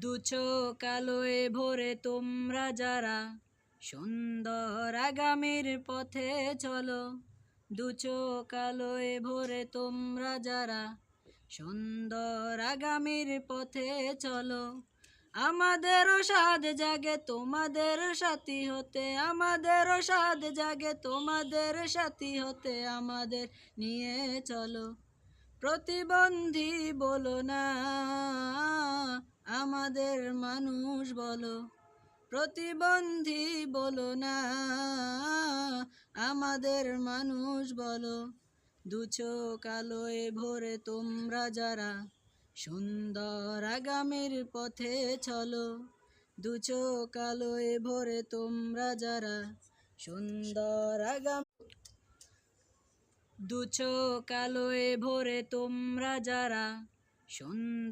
দু চোখ আলোয় ভরে তোমরা যারা সুন্দর আগামীর পথে চলো, দু চোখ আলোয় ভরে তোমরা যারা সুন্দর আগামীর পথে চলো। আমাদেরও সাধ জাগে তোমাদের সাথী হতে, আমাদেরও সাধ জাগে তোমাদের সাথী হতে, আমাদের নিয়ে চলো। প্রতিবন্ধী বলো না, আমাদের মানুষ বলো। প্রতিবন্ধী বলো না, আমাদের মানুষ বলো। দু চোখ আলোয় ভরে তোমরা যারা সুন্দর আগামীর পথে চলো, দু চোখ আলোয় ভরে তোমরা যারা সুন্দর দু চোখ আলোয় ভরে তোমরা যারা সুন্দর